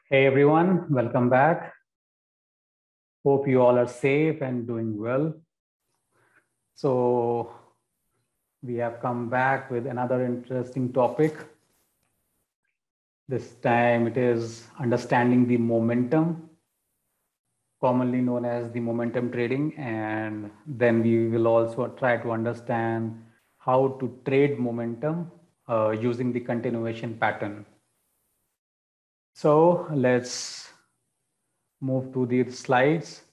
Hey everyone, welcome back. Hope you all are safe and doing well. So, we have come back with another interesting topic. This time it is understanding the momentum, commonly known as the momentum trading. And then we will also try to understand how to trade momentum using the continuation pattern. So, let's move to the slides.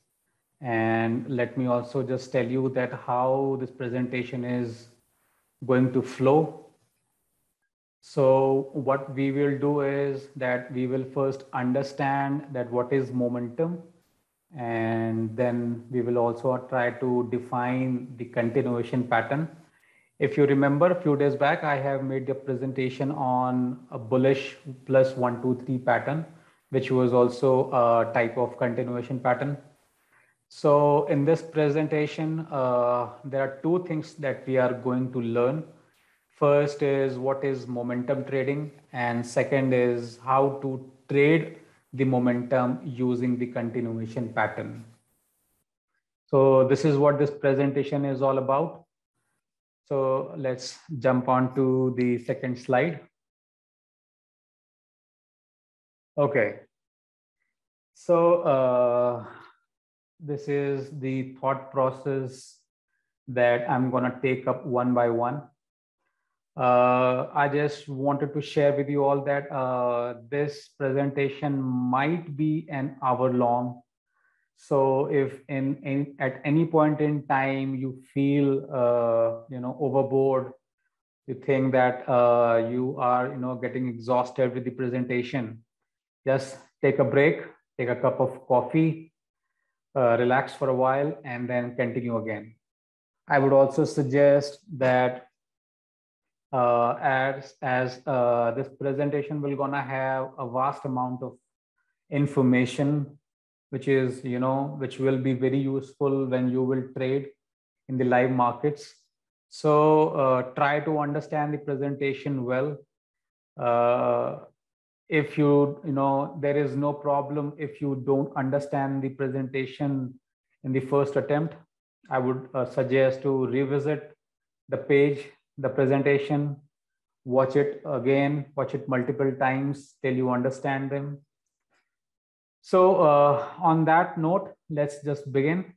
And let me also just tell you that how this presentation is going to flow. So what we will do is that we will first understand that what is momentum, and then we will also try to define the continuation pattern. If you remember a few days back, I have made a presentation on a bullish plus 1, 2, 3 pattern, which was also a type of continuation pattern. So in this presentation, there are two things that we are going to learn. First is what is momentum trading, and second is how to trade the momentum using the continuation pattern. So this is what this presentation is all about. So let's jump on to the second slide. Okay. So this is the thought process that I'm going to take up one by one. I just wanted to share with you all that this presentation might be an hour long. So if at any point in time you feel overboard, you think that you are getting exhausted with the presentation, just take a break, take a cup of coffee, relax for a while, and then continue again. I would also suggest that as this presentation will gonna have a vast amount of information, which is which will be very useful when you will trade in the live markets. So try to understand the presentation well. If there is no problem if you don't understand the presentation in the first attempt. I would suggest to revisit the page, the presentation, watch it again, watch it multiple times till you understand them. So on that note, let's just begin.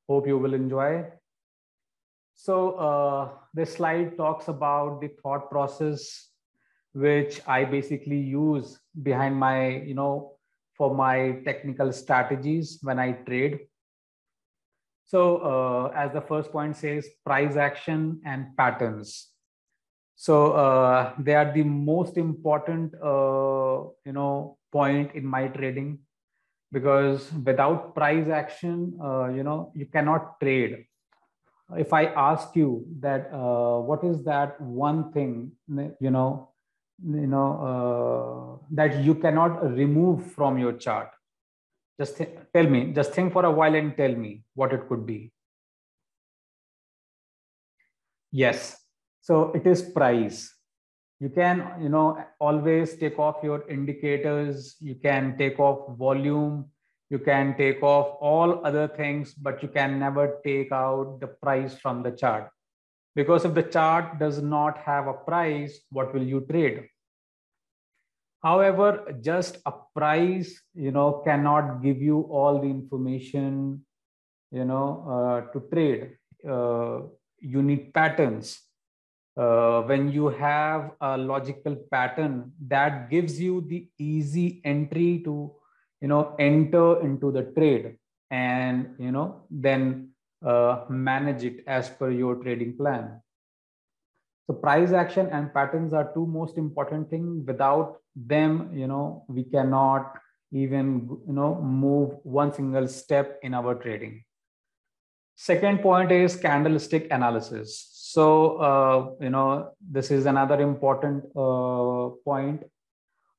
Hope you will enjoy. So this slide talks about the thought process, which I basically use behind my, for my technical strategies when I trade. So as the first point says, price action and patterns. So they are the most important, point in my trading, because without price action, you cannot trade. If I ask you that, what is that one thing, that you cannot remove from your chart? Just tell me, just think for a while and tell me what it could be. Yes. So it is price. You can, always take off your indicators. You can take off volume. You can take off all other things, but you can never take out the price from the chart. Because if the chart does not have a price, what will you trade? However, just a price, cannot give you all the information, to trade. You need patterns. When you have a logical pattern, that gives you the easy entry to, enter into the trade, and, then manage it as per your trading plan. So price action and patterns are two most important things. Without them, we cannot even, move one single step in our trading. Second point is candlestick analysis. So, this is another important point.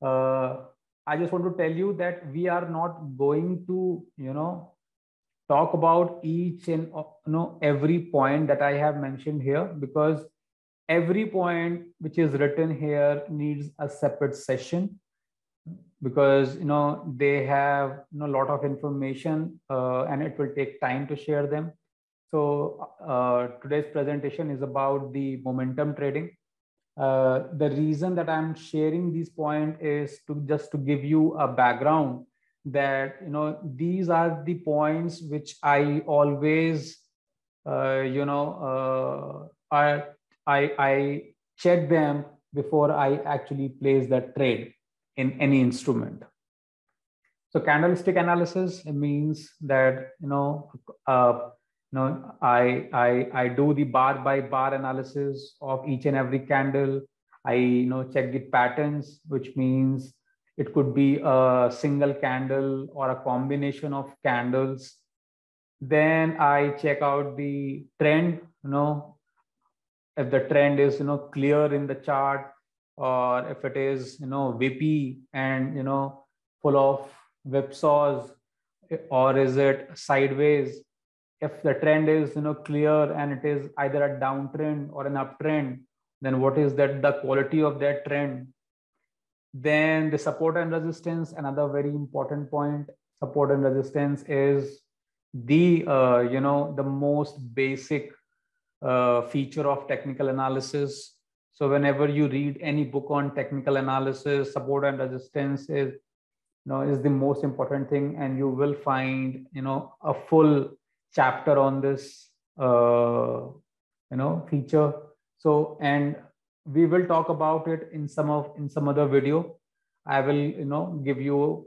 I just want to tell you that we are not going to, talk about each and every point that I have mentioned here, because every point which is written here needs a separate session. because they have a lot of information and it will take time to share them. So today's presentation is about the momentum trading. The reason that I'm sharing these points is to just to give you a background that these are the points which I always I check them before I actually place that trade in any instrument. So candlestick analysis means that I do the bar by bar analysis of each and every candle. I check the patterns, which means it could be a single candle or a combination of candles. Then I check out the trend, if the trend is clear in the chart, or if it is whippy and full of whipsaws, or is it sideways. If the trend is clear and it is either a downtrend or an uptrend, then what is that the quality of that trend? Then the support and resistance, another very important point. Support and resistance is the the most basic feature of technical analysis. So whenever you read any book on technical analysis, support and resistance is is the most important thing, and you will find a full chapter on this feature. So, and we will talk about it in some other video. I will give you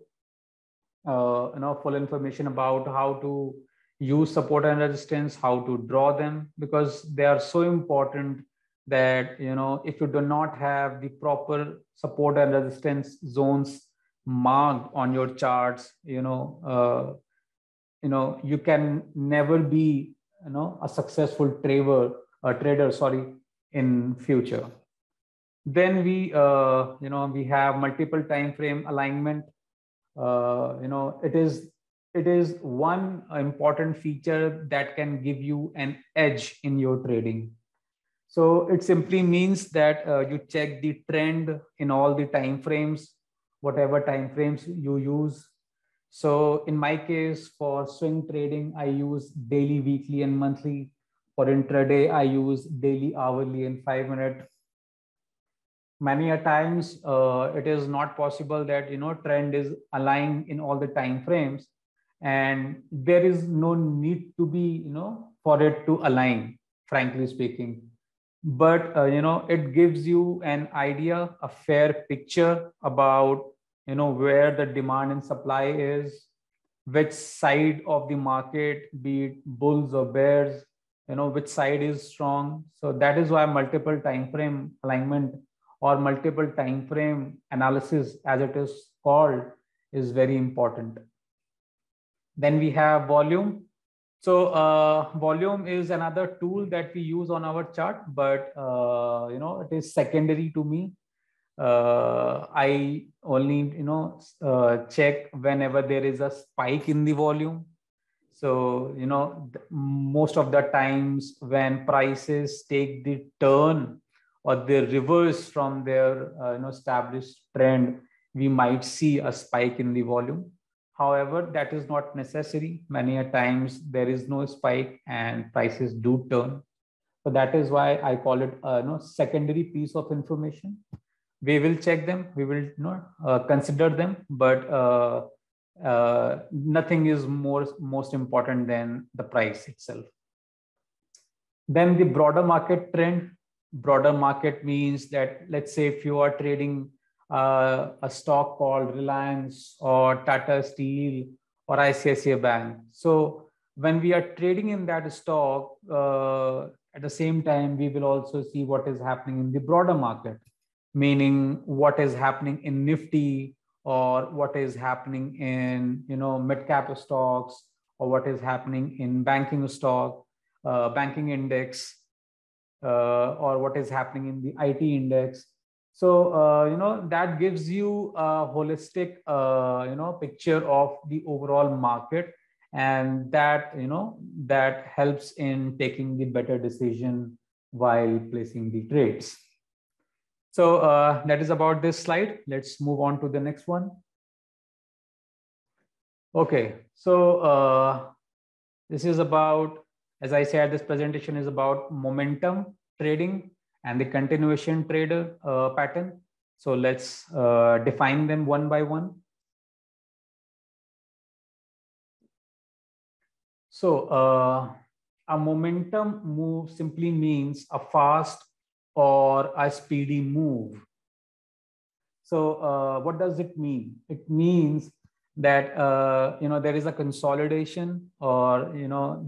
full information about how to use support and resistance, how to draw them, because they are so important that if you do not have the proper support and resistance zones marked on your charts, you can never be a successful trader, sorry, in future. Then we we have multiple time frame alignment. It is one important feature that can give you an edge in your trading. So it simply means that you check the trend in all the time frames, whatever time frames you use. So in my case, for swing trading, I use daily, weekly, and monthly. For intraday, I use daily, hourly, and 5-minute. Many a times it is not possible that trend is aligned in all the time frames, and there is no need to be for it to align, frankly speaking. But it gives you an idea, a fair picture about where the demand and supply is, which side of the market, be it bulls or bears, which side is strong. So that is why multiple time frame alignment or multiple time frame analysis, as it is called, is very important. Then we have volume. So volume is another tool that we use on our chart, but it is secondary to me. I only check whenever there is a spike in the volume. So most of the times when prices take the turn or they reverse from their established trend, we might see a spike in the volume. However, that is not necessary. Many a times there is no spike and prices do turn. So that is why I call it a secondary piece of information. We will check them, we will consider them, but nothing is most important than the price itself. Then the broader market trend. Broader market means that, let's say if you are trading a stock called Reliance or Tata Steel or ICICI Bank. So when we are trading in that stock, at the same time, we will also see what is happening in the broader market, meaning what is happening in Nifty, or what is happening in mid-cap stocks, or what is happening in banking stock, banking index, or what is happening in the IT index. So that gives you a holistic picture of the overall market, and that that helps in taking the better decision while placing the trades. So that is about this slide. Let's move on to the next one. Okay, so this is about, as I said, this presentation is about momentum trading and the continuation trader pattern. So let's define them one by one. So a momentum move simply means a fast or a speedy move. So what does it mean? It means that there is a consolidation, or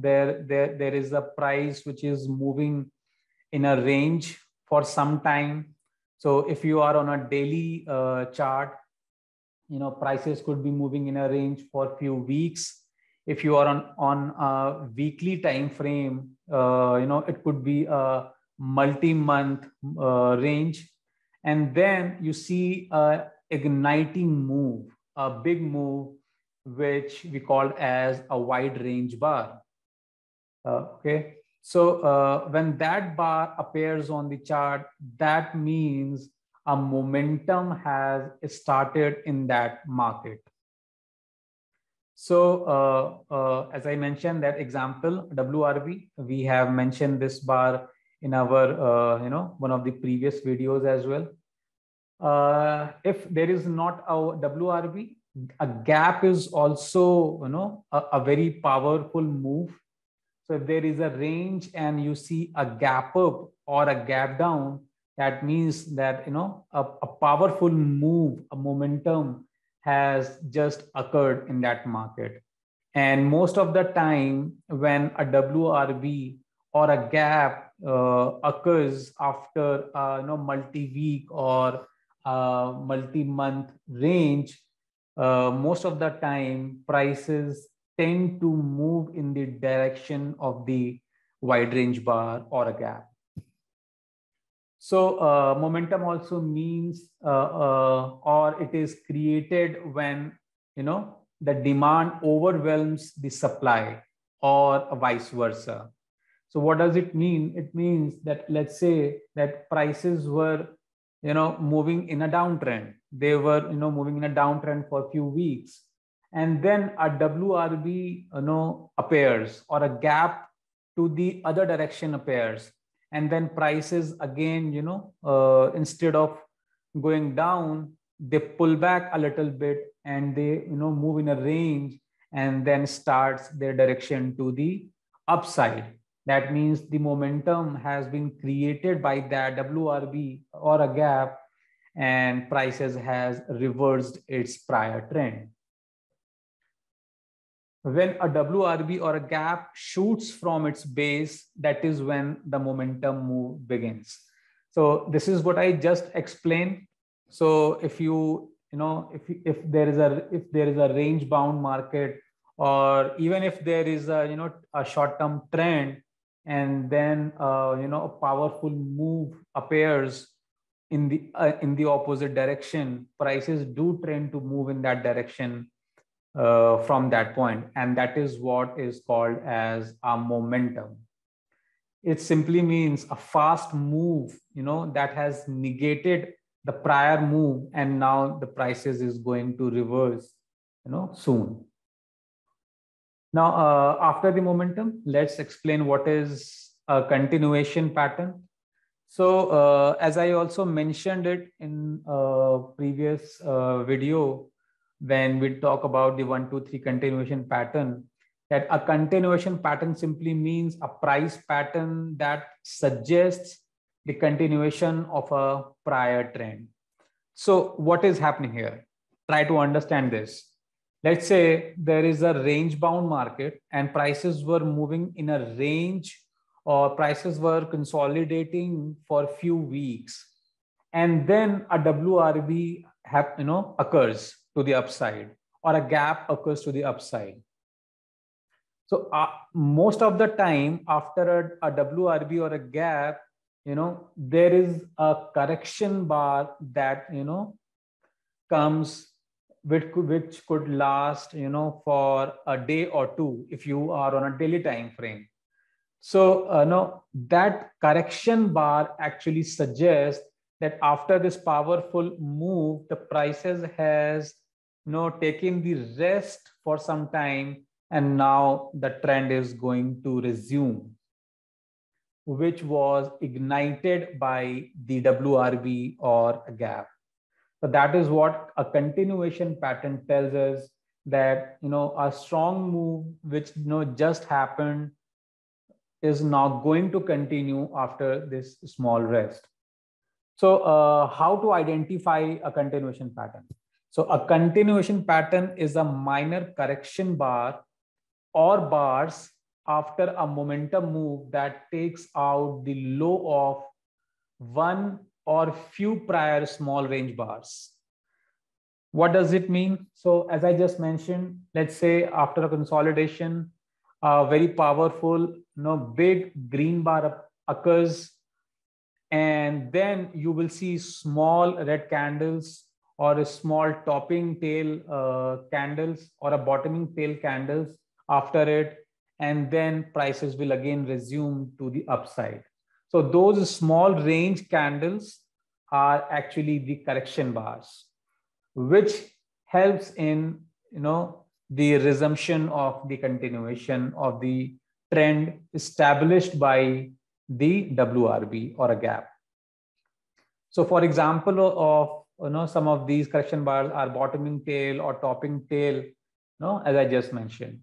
there is a price which is moving in a range for some time. So if you are on a daily chart, prices could be moving in a range for a few weeks. If you are on a weekly time frame, it could be a multi-month range. And then you see a igniting move, a big move, which we call as a wide range bar. Okay, so when that bar appears on the chart, that means a momentum has started in that market. So as I mentioned, that example WRB, we have mentioned this bar in our one of the previous videos as well. If there is not a WRB, a gap is also a very powerful move. So if there is a range and you see a gap up or a gap down, that means that a powerful move, a momentum has just occurred in that market. And most of the time, when a WRB or a gap occurs after multi-week or multi-month range, most of the time prices tend to move in the direction of the wide range bar or a gap. So momentum also means or it is created when the demand overwhelms the supply, or vice versa. So what does it mean? It means that, let's say that prices were moving in a downtrend. They were moving in a downtrend for a few weeks, and then a WRB appears, or a gap to the other direction appears, and then prices again instead of going down, they pull back a little bit and they move in a range, and then starts their direction to the upside. That means the momentum has been created by that WRB or a gap, and prices has reversed its prior trend. When a WRB or a gap shoots from its base, that is when the momentum move begins. So this is what I just explained. So if if there is a range bound market, or even if there is a short term trend, and then a powerful move appears in the opposite direction, prices do tend to move in that direction from that point, and that is what is called as a momentum. It simply means a fast move that has negated the prior move, and now the prices is going to reverse soon. Now after the momentum, let's explain what is a continuation pattern. So as I also mentioned it in a previous video, when we talk about the 1, 2, 3 continuation pattern, that a continuation pattern simply means a price pattern that suggests the continuation of a prior trend. So what is happening here? Try to understand this. Let's say there is a range bound market and prices were moving in a range, or prices were consolidating for a few weeks, and then a WRB occurs to the upside, or a gap occurs to the upside. So most of the time after a WRB or a gap, there is a correction bar that comes, which could last for a day or two if you are on a daily time frame. So no, that correction bar actually suggests that after this powerful move, the prices has taking the rest for some time, and now the trend is going to resume, which was ignited by the WRB or a gap. So that is what a continuation pattern tells us, that a strong move which just happened is now going to continue after this small rest. So how to identify a continuation pattern? So a continuation pattern is a minor correction bar or bars after a momentum move that takes out the low of one or few prior small range bars. What does it mean? So as I just mentioned, let's say after a consolidation, a very powerful, big green bar occurs, and then you will see small red candles or a small topping tail candles or a bottoming tail candles after it, and then prices will again resume to the upside. So those small range candles are actually the correction bars, which helps in the resumption of the continuation of the trend established by the WRB or a gap. So for example of some of these correction bars are bottoming tail or topping tail, as I just mentioned.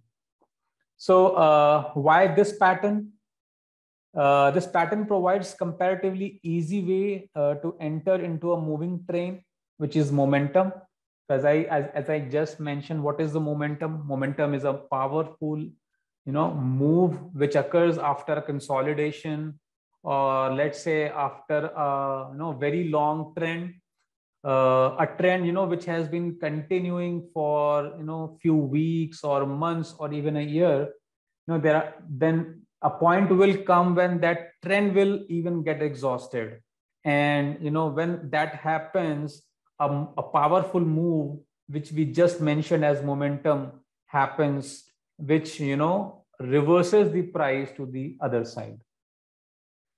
So why this pattern? This pattern provides comparatively easy way to enter into a moving train, which is momentum. As I just mentioned, what is the momentum? Momentum is a powerful move which occurs after a consolidation, or let's say after a very long trend, a trend which has been continuing for few weeks or months or even a year. Then a point will come when that trend will even get exhausted, and when that happens, a powerful move which we just mentioned as momentum happens, which reverses the price to the other side.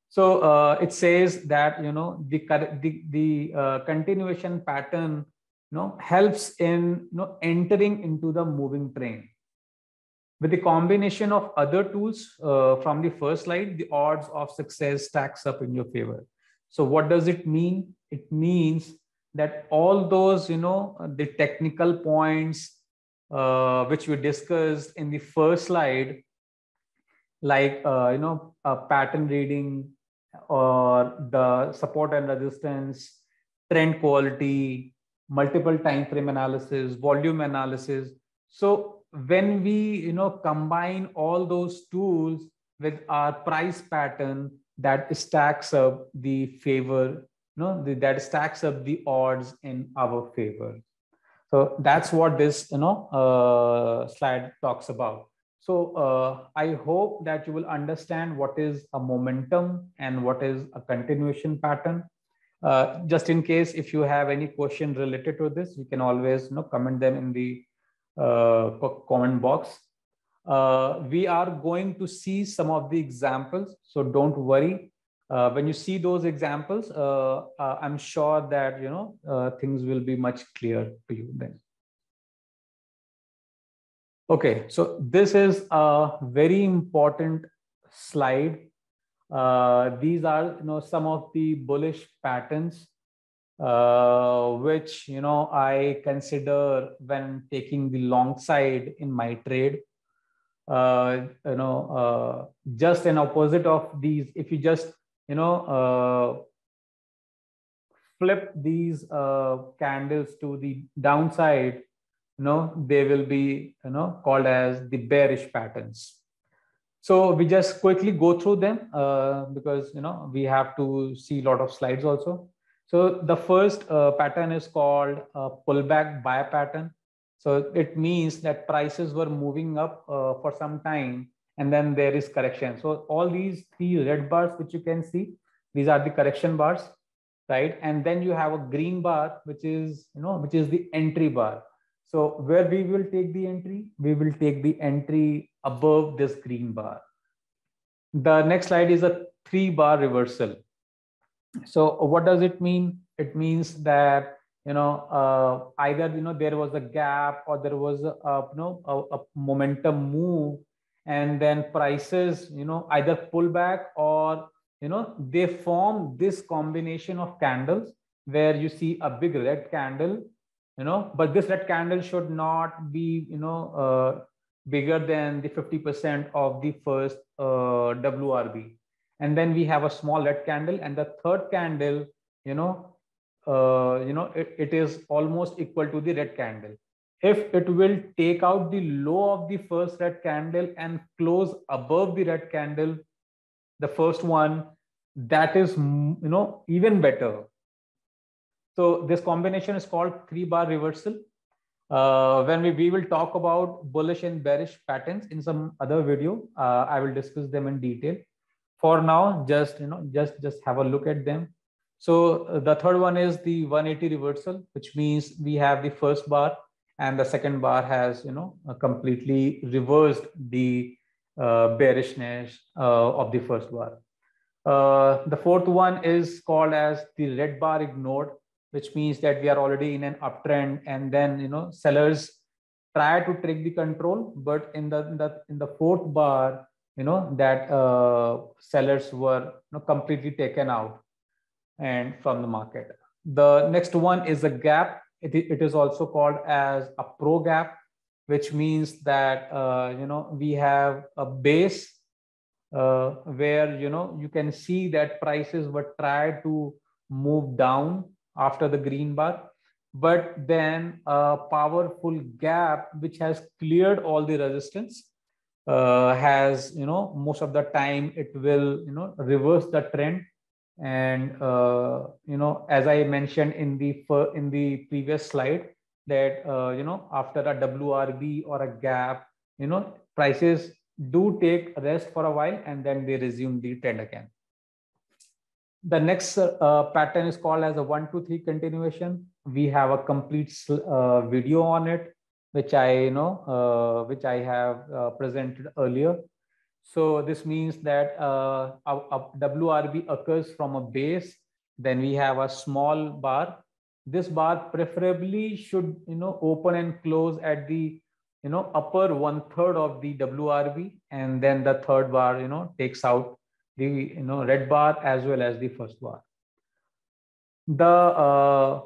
So it says that the continuation pattern helps in entering into the moving train. With the combination of other tools from the first slide, the odds of success stacks up in your favor. So what does it mean? It means that all those the technical points which we discussed in the first slide, like pattern reading, or the support and resistance, trend quality, multiple time frame analysis, volume analysis. So when we combine all those tools with our price pattern, that stacks up the favor, that stacks up the odds in our favor. So that's what this slide talks about. So I hope that you will understand what is a momentum and what is a continuation pattern. Just in case if you have any question related to this, you can always comment them in the comment box. We are going to see some of the examples, so don't worry. When you see those examples, I'm sure that things will be much clearer to you then. Okay, so this is a very important slide. These are some of the bullish patterns which I consider when taking the long side in my trade. Just an opposite of these, if you just flip these candles to the downside, they will be called as the bearish patterns. So we just quickly go through them because we have to see a lot of slides also. So the first pattern is called a pullback buy pattern. So it means that prices were moving up for some time, and then there is correction. So all these three red bars which you can see, these are the correction bars, right? And then you have a green bar, which is the entry bar. So where we will take the entry? We will take the entry above this green bar. The next slide is a 3-bar reversal. So what does it mean? It means that either there was a gap or there was a momentum move, and then prices either pull back, or they form this combination of candles where you see a big red candle, but this red candle should not be bigger than the 50% of the first WRB. And then we have a small red candle, and the third candle, it is almost equal to the red candle. If it will take out the low of the first red candle and close above the red candle, the first one, that is even better. So this combination is called 3-bar reversal. When we will talk about bullish and bearish patterns in some other video, I will discuss them in detail. For now, just have a look at them. So the third one is the 180 reversal, which means we have the first bar and the second bar has completely reversed the bearishness of the first bar. The fourth one is called as the red bar ignored, which means that we are already in an uptrend, and then sellers try to take the control, but in the fourth bar, that sellers were completely taken out and from the market. The next one is a gap. It is also called as a pro gap, which means that we have a base where you can see that prices were tried to move down after the green bar, but then a powerful gap which has cleared all the resistance has most of the time it will reverse the trend. And as I mentioned in the previous slide, that after a WRB or a gap, prices do take rest for a while and then they resume the trend again. The next pattern is called as a 1, 2, 3 continuation. We have a complete video on it, which I have presented earlier. So this means that a WRB occurs from a base. Then we have a small bar. This bar preferably should open and close at the upper 1/3 of the WRB, and then the third bar takes out the red bar as well as the first bar. The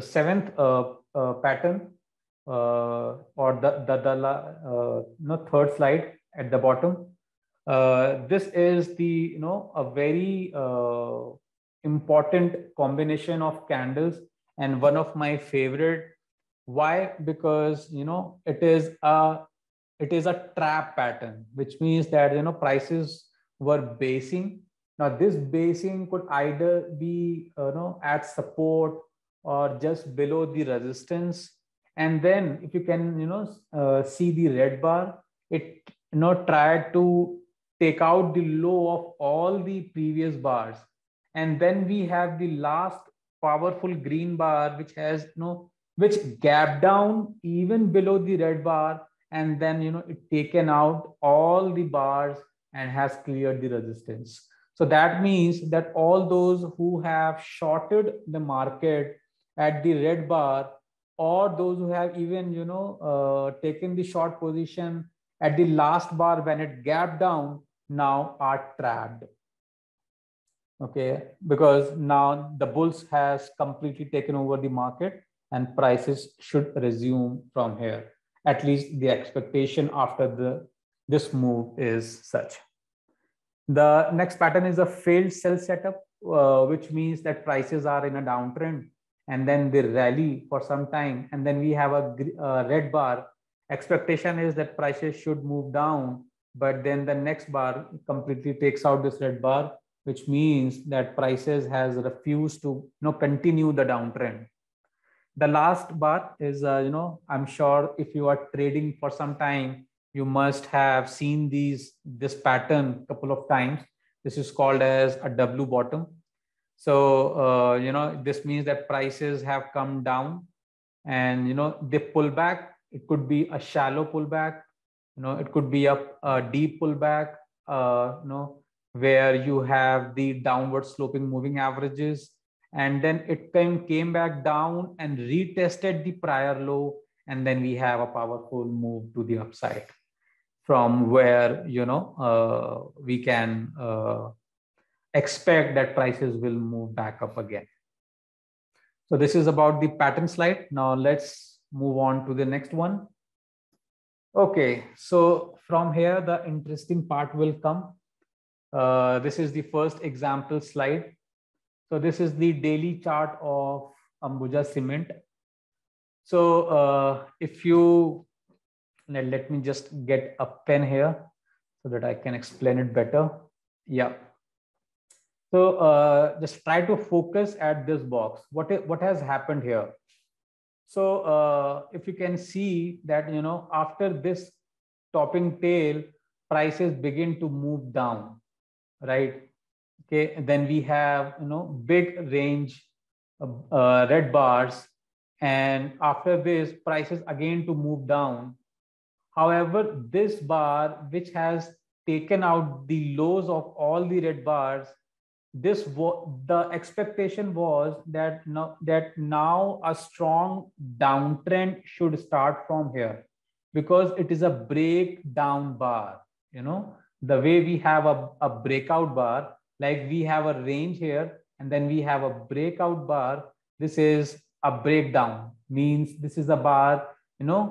seventh pattern or the third slide at the bottom. This is the a very important combination of candles and one of my favorite. Why? Because it is a trap pattern, which means that prices were basing. Now this basing could either be at support or just below the resistance, and then if you can see the red bar, it tried to take out the low of all the previous bars, and then we have the last powerful green bar which has which gap down even below the red bar, and then it taken out all the bars and has cleared the resistance. So that means that all those who have shorted the market at the red bar, or those who have even taken the short position at the last bar when it gapped down, now are trapped. Okay, because now the bulls has completely taken over the market and prices should resume from here. At least the expectation after this move is such. The next pattern is a failed sell setup, which means that prices are in a downtrend and then they rally for some time, and then we have a red bar. Expectation is that prices should move down, but then the next bar completely takes out this red bar, which means that prices has refused to continue the downtrend. The last bar is I'm sure if you are trading for some time, you must have seen this pattern a couple of times. This is called as a W bottom. So this means that prices have come down and they pull back. It could be a shallow pullback, it could be a deep pullback, where you have the downward sloping moving averages, and then it came back down and retested the prior low, and then we have a powerful move to the upside from where we can expect that prices will move back up again. So this is about the pattern slide. Now let's move on to the next one. Okay, so from here the interesting part will come. This is the first example slide. So this is the daily chart of Ambuja Cement. So if you let me just get a pen here so that I can explain it better. Yeah. So just try to focus at this box. What has happened here? So if you can see that, after this topping tail, prices begin to move down, right? Okay, then we have, big range, red bars. And after this, prices again to move down. However, this bar, which has taken out the lows of all the red bars, the expectation was that now a strong downtrend should start from here, because it is a breakdown bar. The way we have a breakout bar, like we have a range here and then we have a breakout bar. This is a breakdown, means this is a bar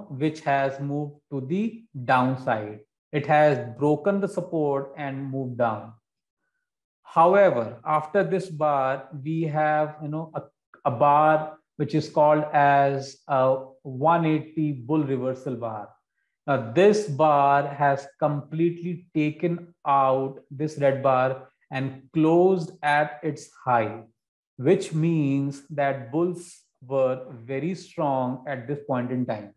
which has moved to the downside. It has broken the support and moved down. However, after this bar, we have a bar which is called as a 180 bull reversal bar. Now this bar has completely taken out this red bar and closed at its high, which means that bulls were very strong at this point in time.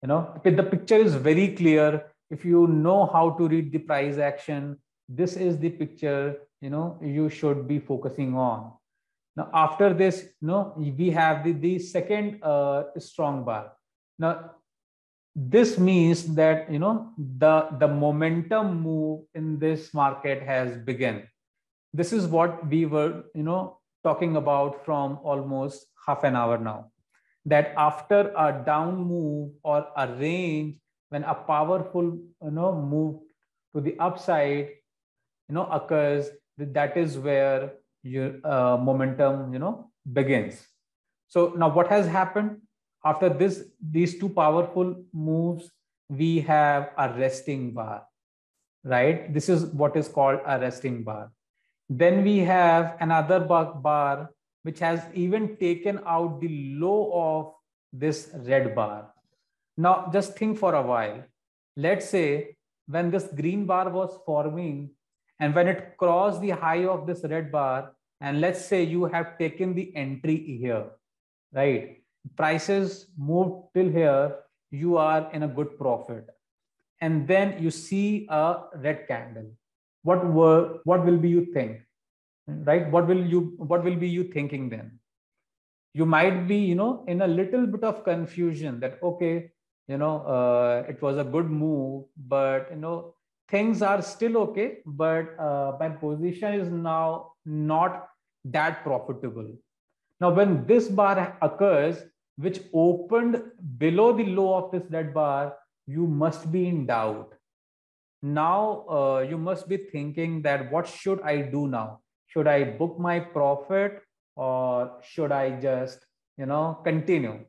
The picture is very clear. If you know how to read the price action, this is the picture you should be focusing on. Now after this, we have the second strong bar. Now this means that the momentum move in this market has begun. This is what we were talking about from almost half an hour now, that after a down move or a range, when a powerful move to the upside occurs, that is where your momentum begins. So now what has happened after these two powerful moves? We have a resting bar, right? This is what is called a resting bar. Then we have another bar which has even taken out the low of this red bar. Now just think for a while. Let's say when this green bar was forming and when it crossed the high of this red bar, and let's say you have taken the entry here, right? Prices moved till here, you are in a good profit. And then you see a red candle. What will be you think, right? What will be you thinking then? You might be, in a little bit of confusion that, okay, it was a good move, but, things are still okay, but my position is now not that profitable. Now, when this bar occurs, which opened below the low of this red bar, you must be in doubt. Now, you must be thinking that what should I do now? Should I book my profit or should I just, continue?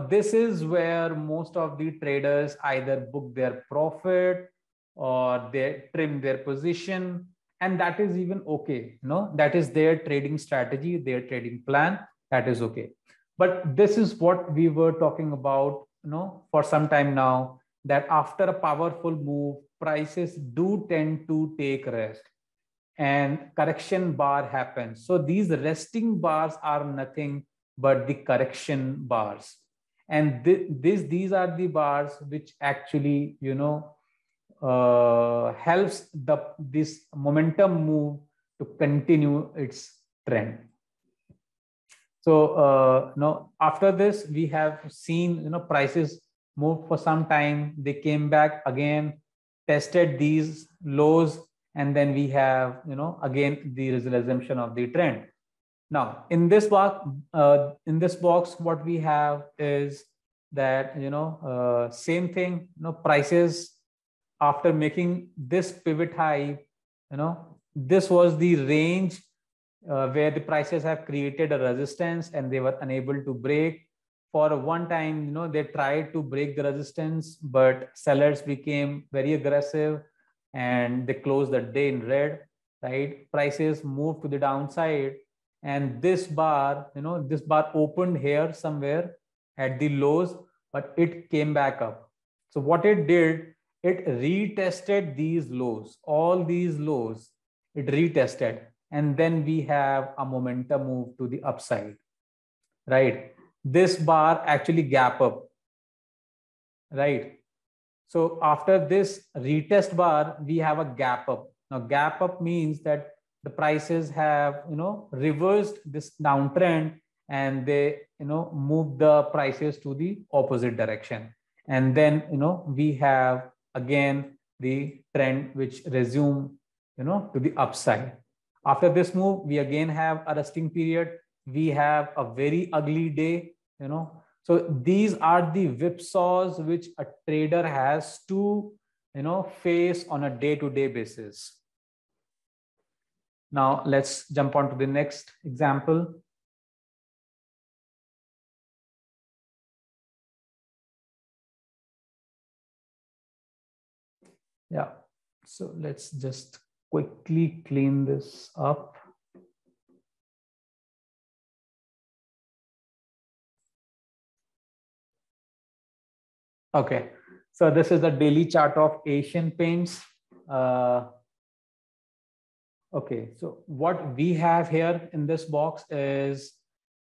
This is where most of the traders either book their profit or they trim their position, and that is even okay. That is their trading strategy, their trading plan. That is okay. But this is what we were talking about, for some time now, that after a powerful move, prices do tend to take rest and correction bar happens. So these resting bars are nothing but the correction bars. And these are the bars which actually, helps this momentum move to continue its trend. So after this, we have seen prices moved for some time. They came back again, tested these lows, and then we have, again the resumption of the trend. Now in this box, what we have is that, same thing, prices after making this pivot high, this was the range where the prices have created a resistance and they were unable to break. For one time, they tried to break the resistance, but sellers became very aggressive and they closed the day in red, right? Prices moved to the downside, and this bar, this bar opened here somewhere at the lows, but it came back up. So what it did, it retested these lows, all these lows, it retested, and then we have a momentum move to the upside, right? This bar actually gap up, right? So after this retest bar, we have a gap up. Now gap up means that the prices have, reversed this downtrend, and they, move the prices to the opposite direction. And then, we have again the trend which resume, to the upside. After this move, we again have a resting period. We have a very ugly day, so these are the whipsaws which a trader has to, face on a day-to-day basis. Now let's jump on to the next example. Yeah, so let's just quickly clean this up. Okay, so this is the daily chart of Asian Paints. Okay, so what we have here in this box is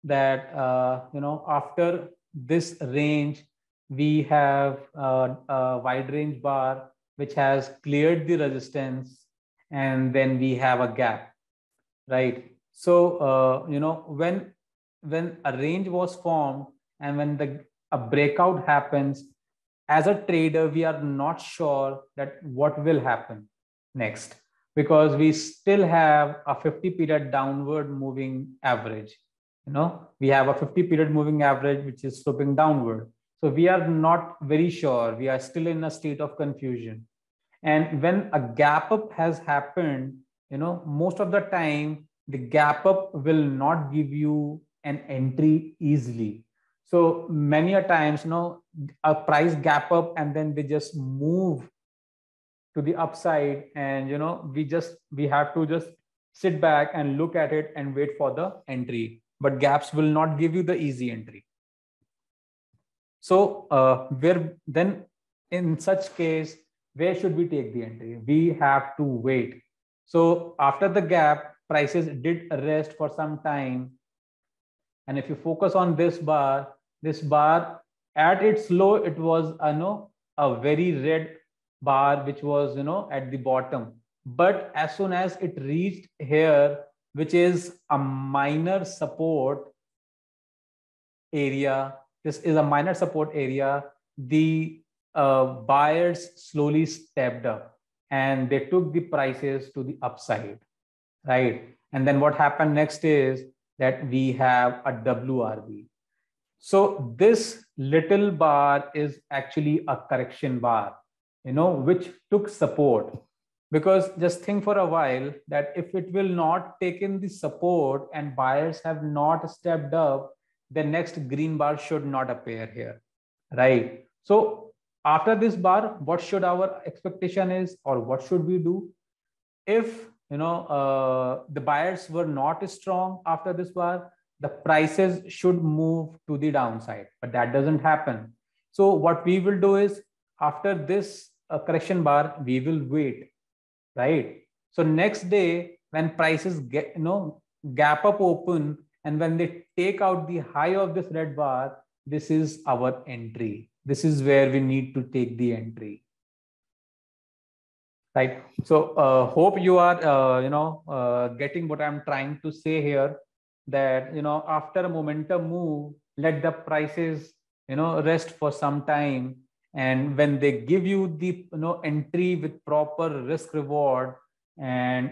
that, after this range, we have a wide range bar which has cleared the resistance, and then we have a gap, right? So, when a range was formed and when a breakout happens, as a trader, we are not sure that what will happen next, because we still have a 50 period downward moving average. We have a 50 period moving average which is sloping downward. So we are not very sure. We are still in a state of confusion. And when a gap up has happened, most of the time the gap up will not give you an entry easily. So many a times, a price gap up and then they just move to the upside, and we have to just sit back and look at it and wait for the entry. But gaps will not give you the easy entry. So where then in such case, where should we take the entry? We have to wait. So after the gap, prices did rest for some time. And if you focus on this bar at its low, it was a very red bar, which was at the bottom. But as soon as it reached here, which is a minor support area, this is a minor support area, the buyers slowly stepped up and they took the prices to the upside, right? And then what happened next is that we have a WRB. So this little bar is actually a correction bar, which took support. Because just think for a while that if it will not take in the support and buyers have not stepped up, the next green bar should not appear here, right? So after this bar, what should our expectation is, or what should we do? If the buyers were not strong after this bar, the prices should move to the downside, but that doesn't happen. So what we will do is, after this correction bar, we will wait, right? So next day when prices get gap up open, and when they take out the high of this red bar, this is our entry. This is where we need to take the entry, right? So hope you are getting what I'm trying to say here, that after a momentum move, let the prices rest for some time, and when they give you the entry with proper risk reward, and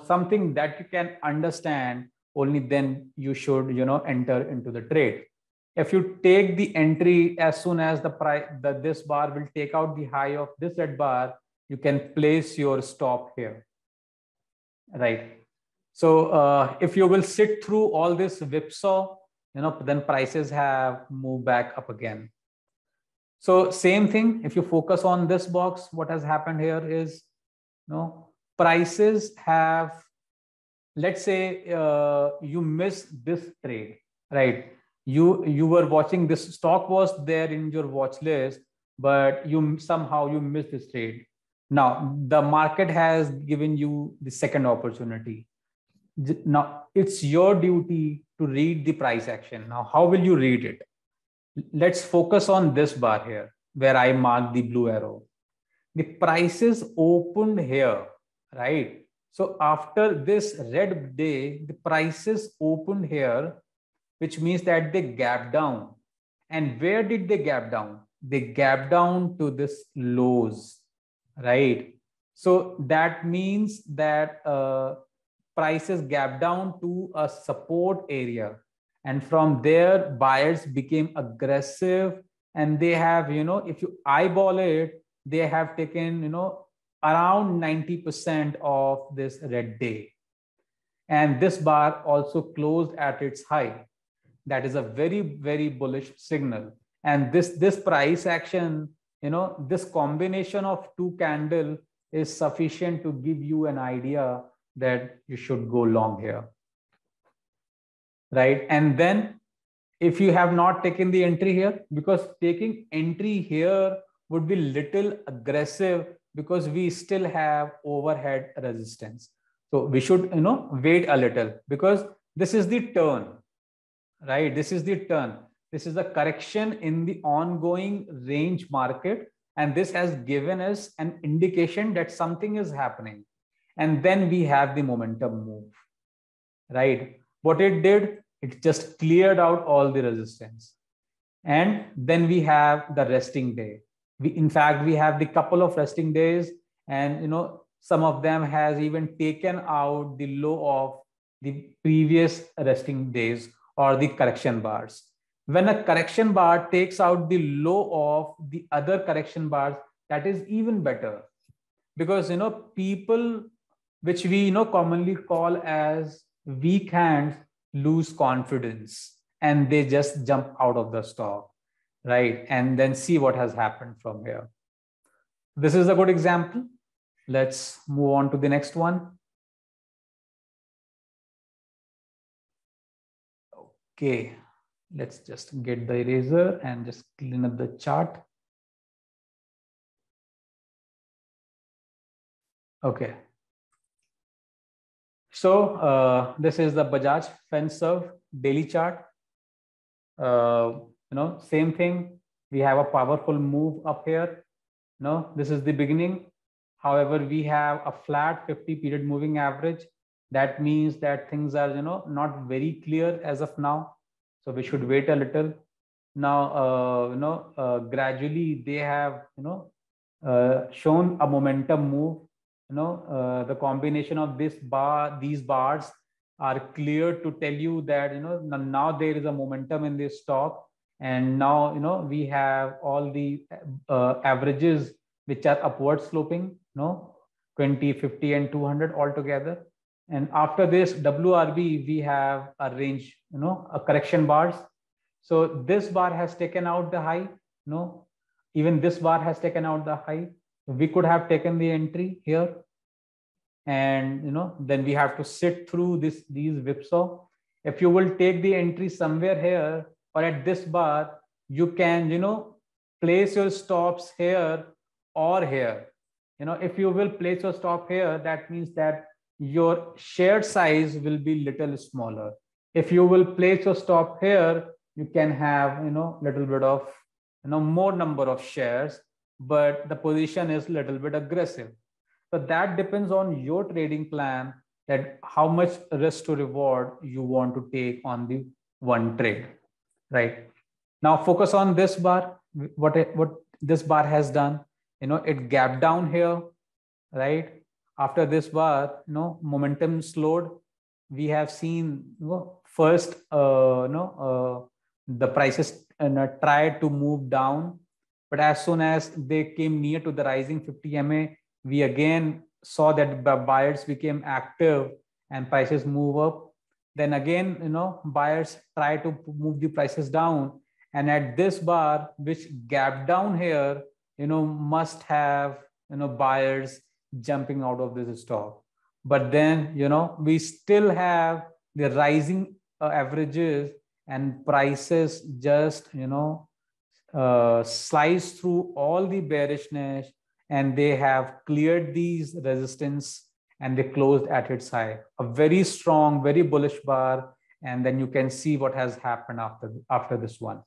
something that you can understand, only then you should enter into the trade. If you take the entry as soon as the price, this bar will take out the high of this red bar, you can place your stop here, right? So if you will sit through all this whipsaw, then prices have moved back up again. So same thing, if you focus on this box, what has happened here is, prices have, let's say you miss this trade, right? You were watching, this stock was there in your watch list, but somehow you missed this trade. Now the market has given you the second opportunity. Now it's your duty to read the price action. Now how will you read it? Let's focus on this bar here where I marked the blue arrow. The prices opened here, right? So after this red day, the prices opened here, which means that they gapped down. And where did they gap down? They gapped down to this lows, right? So that means that prices gap down to a support area. And from there, buyers became aggressive, and they have, if you eyeball it, they have taken, around 90% of this red day. And this bar also closed at its high. That is a very, very bullish signal. And this price action, this combination of two candle is sufficient to give you an idea that you should go long here, right? And then if you have not taken the entry here, because taking entry here would be little aggressive, because we still have overhead resistance. So we should, wait a little, because this is the turn, right? This is the turn. This is a correction in the ongoing range market. And this has given us an indication that something is happening. And then we have the momentum move, right? What it did, it just cleared out all the resistance. And then we have the resting day. In fact, we have the couple of resting days, and some of them has even taken out the low of the previous resting days or the correction bars. When a correction bar takes out the low of the other correction bars, that is even better, because people, which we commonly call as weak hands, lose confidence and they just jump out of the stock, right? And then see what has happened from here. This is a good example. Let's move on to the next one. Okay, let's just get the eraser and just clean up the chart. Okay. So this is the Bajaj Finserv daily chart. Same thing. We have a powerful move up here. This is the beginning. However, we have a flat 50 period moving average. That means that things are, not very clear as of now. So we should wait a little. Now, gradually they have, shown a momentum move. The combination of these bars are clear to tell you that, now there is a momentum in this stock. And now, we have all the averages which are upward sloping, 20, 50, and 200 altogether. And after this WRB, we have a range, a correction bars. So this bar has taken out the high, even this bar has taken out the high. We could have taken the entry here. And, then we have to sit through these whipsaw. If you will take the entry somewhere here or at this bar, you can, place your stops here or here. If you will place your stop here, that means that your share size will be little smaller. If you will place your stop here, you can have, little bit of, more number of shares, but the position is little bit aggressive. So that depends on your trading plan, that how much risk to reward you want to take on the one trade, right? Now focus on this bar. What this bar has done, it gapped down here, right? after this bar, momentum slowed. We have seen, first, the prices tried to move down, but as soon as they came near to the rising 50 MA, we again saw that buyers became active and prices move up. Then again, buyers try to move the prices down, and at this bar, which gap down here, must have, buyers jumping out of this stock. But then, we still have the rising averages, and prices just, slice through all the bearishness, and they have cleared these resistance, and they closed at its high. A very strong, very bullish bar. And then you can see what has happened after this one.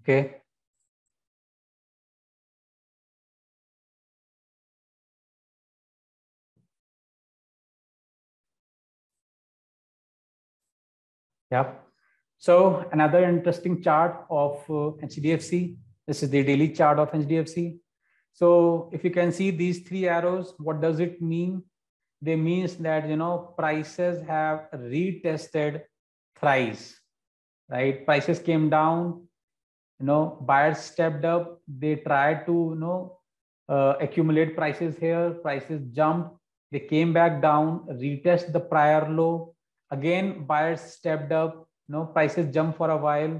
Okay. Yep. So another interesting chart of HDFC. This is the daily chart of HDFC. So if you can see these three arrows, what does it mean? They means that, prices have retested thrice, right? Prices came down, buyers stepped up. They tried to, accumulate prices here. Prices jumped. They came back down, retest the prior low. Again, buyers stepped up. Prices jumped for a while,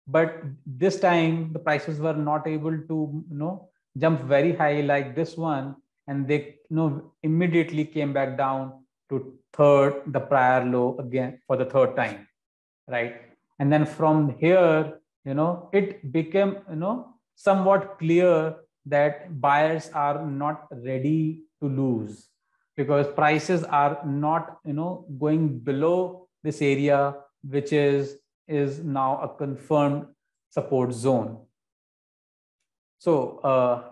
but this time the prices were not able to, jump very high like this one, and they, immediately came back down to the prior low again for the third time, right? And then from here, it became, somewhat clear that buyers are not ready to lose, because prices are not, going below this area, which is now a confirmed support zone. So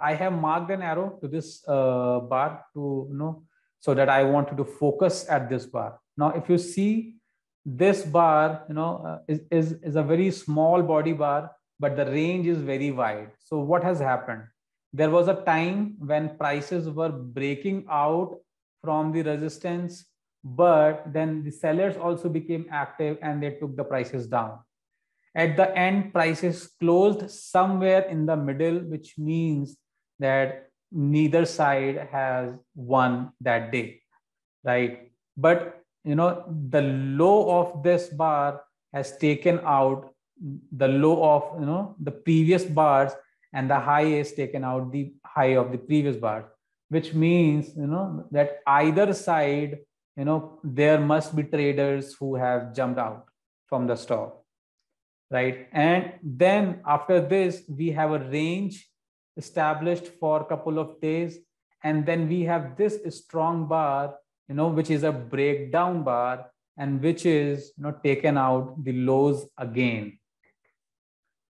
I have marked an arrow to this bar to, so that I wanted to focus at this bar. Now, if you see this bar, is a very small body bar, but the range is very wide. So what has happened? There was a time when prices were breaking out from the resistance, but then the sellers also became active and they took the prices down. At the end, prices closed somewhere in the middle, which means that neither side has won that day, right? But, the low of this bar has taken out the low of, the previous bars, and the high is taken out the high of the previous bars, which means, that either side, there must be traders who have jumped out from the stock, right? And then after this, we have a range established for a couple of days, and then we have this strong bar, which is a breakdown bar, and which is, taken out the lows again.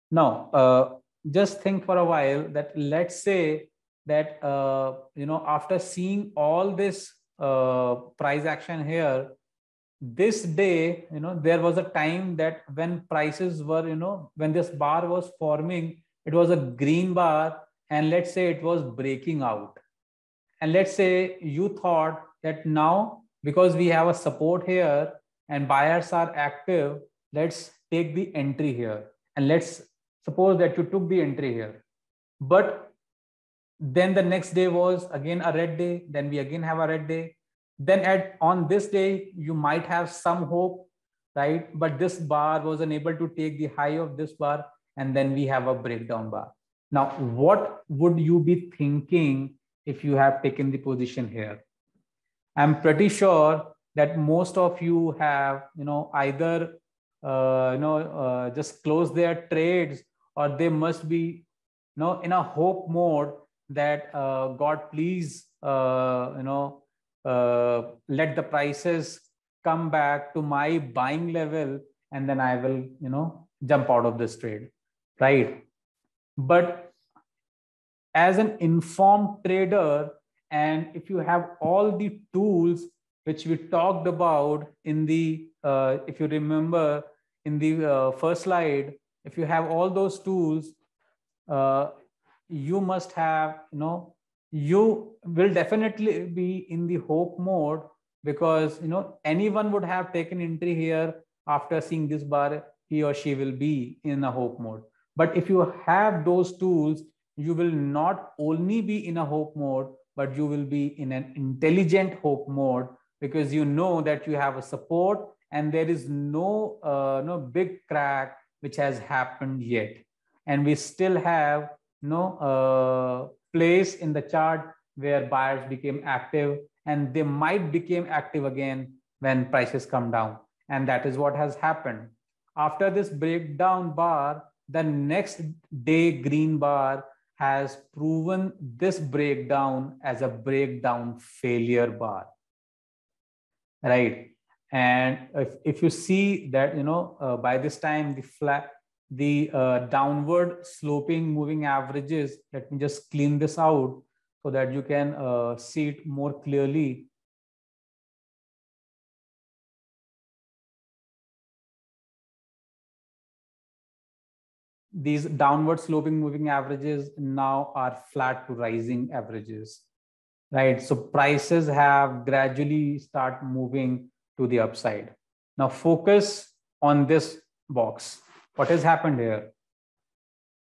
Now, just think for a while that, let's say that, after seeing all this price action here, this day, there was a time that when prices were, when this bar was forming, it was a green bar, and let's say it was breaking out. And let's say you thought that now, because we have a support here and buyers are active, let's take the entry here. And let's suppose that you took the entry here. But then the next day was again a red day. Then we again have a red day. Then on this day, you might have some hope, right? But this bar was unable to take the high of this bar, and then we have a breakdown bar. Now, what would you be thinking if you have taken the position here? I'm pretty sure that most of you have, either, just close their trades, or they must be, in a hope mode that, God, please, let the prices come back to my buying level, and then I will, jump out of this trade, right? But as an informed trader, and if you have all the tools which we talked about in the, if you remember, in the first slide, if you have all those tools, you must have, you will definitely be in the hope mode, because anyone would have taken entry here after seeing this bar, he or she will be in a hope mode. But if you have those tools, you will not only be in a hope mode, but you will be in an intelligent hope mode, because you know that you have a support and there is no big crack which has happened yet, and we still have place in the chart where buyers became active, and they might become active again when prices come down. And that is what has happened. After this breakdown bar, the next day green bar has proven this breakdown as a breakdown failure bar, right? And if you see that, by this time the downward sloping moving averages, let me just clean this out so that you can see it more clearly. These downward sloping moving averages now are flat to rising averages, right? So prices have gradually start moving to the upside. Now focus on this box. What has happened here?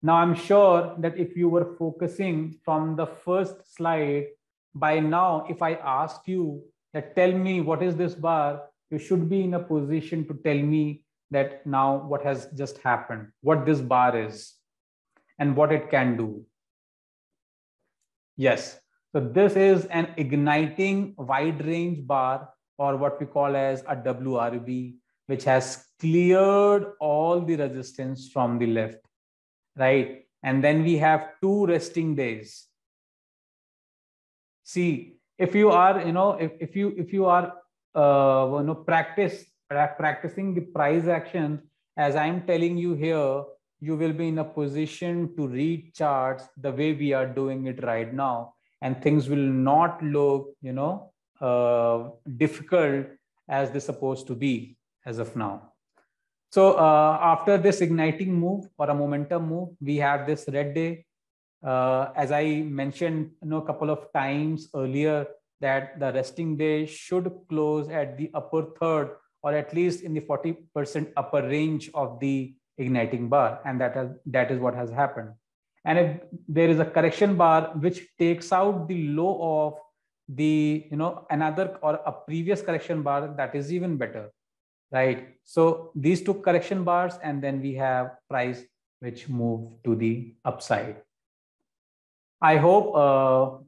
Now I'm sure that if you were focusing from the first slide, by now, if I asked you that tell me what is this bar, you should be in a position to tell me that now what has just happened, what this bar is, and what it can do. Yes, so this is an igniting wide range bar, or what we call as a WRB, which has cleared all the resistance from the left, right? And then we have 2 resting days. See, if you are, if you are, practicing the price action, as I'm telling you here, you will be in a position to read charts the way we are doing it right now, and things will not look, difficult as they're supposed to be as of now. So after this igniting move or a momentum move, we have this red day. As I mentioned, a couple of times earlier, that the resting day should close at the upper third, or at least in the 40% upper range of the igniting bar, and that is what has happened. And if there is a correction bar which takes out the low of the another or a previous correction bar, that is even better, right? So these 2 correction bars, and then we have price which moved to the upside. I hope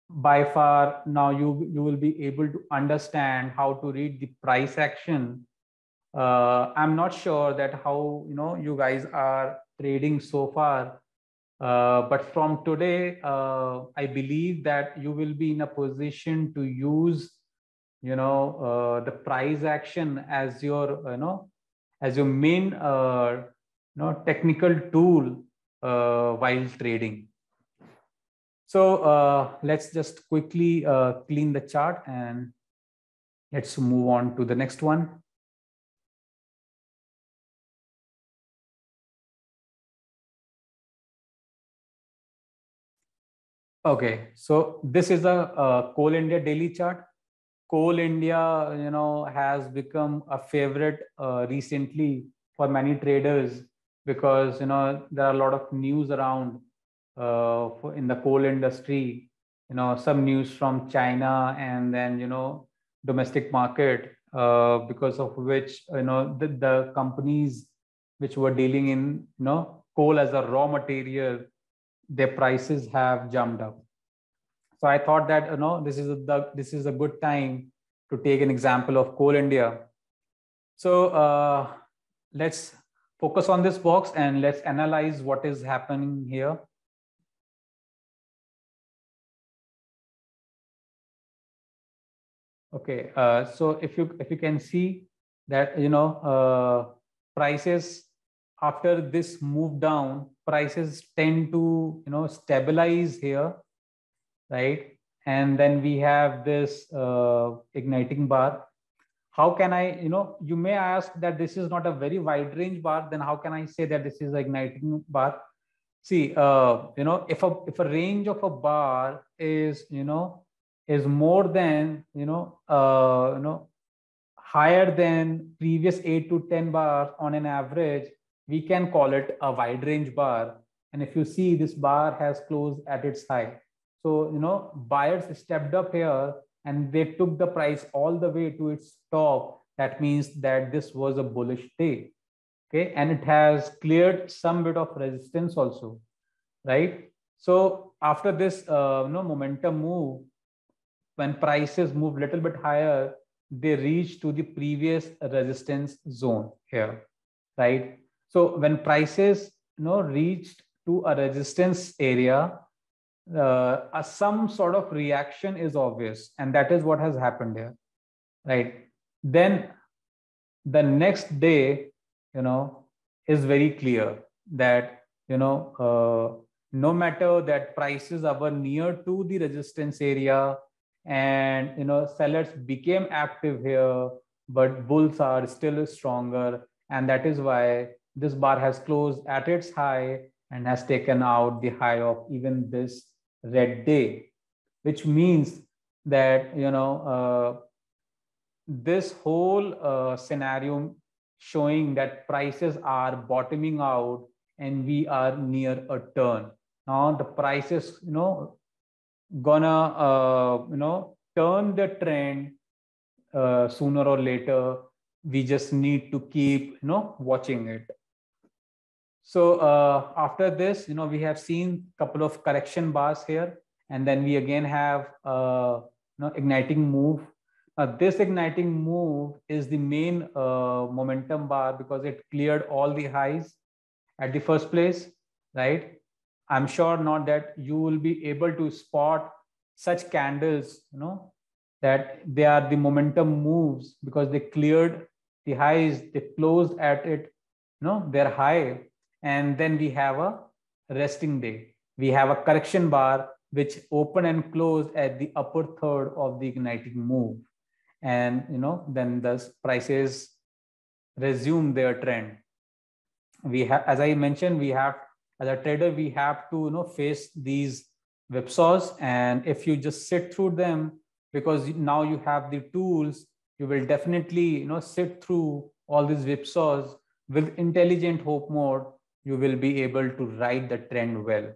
by far now you will be able to understand how to read the price action. I'm not sure that how you guys are trading so far, but from today, I believe that you will be in a position to use the price action as your as your main technical tool while trading. So let's just quickly clean the chart and let's move on to the next one. Okay, so this is a Coal India daily chart. Coal India, has become a favorite recently for many traders, because there are a lot of news around in the coal industry. Some news from China, and then domestic market, because of which the companies which were dealing in coal as a raw material, their prices have jumped up. So I thought that this is a good time to take an example of Coal India. So let's focus on this box and let's analyze what is happening here. Okay, so if you can see that prices after this move down, prices tend to stabilize here, right? And then we have this igniting bar. how can I, you may ask that this is not a very wide range bar, then how can I say that this is an igniting bar? See, if a range of a bar is, is more than, higher than previous 8 to 10 bars on an average, we can call it a wide range bar. And if you see, this bar has closed at its high. So, buyers stepped up here and they took the price all the way to its top. That means that this was a bullish day. Okay. And it has cleared some bit of resistance also, right? So after this, momentum move, when prices move a little bit higher, they reach to the previous resistance zone here, right? So when prices, reached to a resistance area, some sort of reaction is obvious, and that is what has happened here, right? Then the next day, is very clear that, no matter that prices are near to the resistance area, and sellers became active here, but bulls are still stronger, and that is why this bar has closed at its high and has taken out the high of even this red day, which means that this whole scenario showing that prices are bottoming out and we are near a turn. Now the prices, gonna turn the trend sooner or later. We just need to keep watching it. So after this, we have seen a couple of correction bars here, and then we again have igniting move. This igniting move is the main momentum bar because it cleared all the highs at the first place, right? I'm sure not that you will be able to spot such candles, that they are the momentum moves because they cleared the highs, they closed at it, their high, and then we have a resting day. We have a correction bar which opened and closed at the upper third of the igniting move. And then the prices resume their trend. We have, as I mentioned, we have, as a trader, we have to face these whipsaws, and if you just sit through them, because now you have the tools, you will definitely sit through all these whipsaws with intelligent hope mode. You will be able to ride the trend well,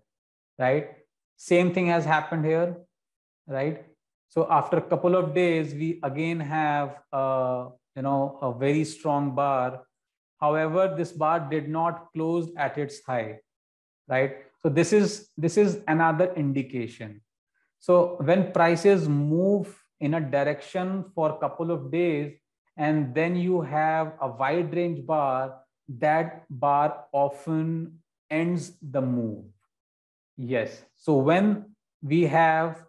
right? Same thing has happened here, right? So after a couple of days, we again have a very strong bar. However, this bar did not close at its high, right? So this is another indication. So when prices move in a direction for a couple of days, and then you have a wide range bar, that bar often ends the move. Yes. So when we have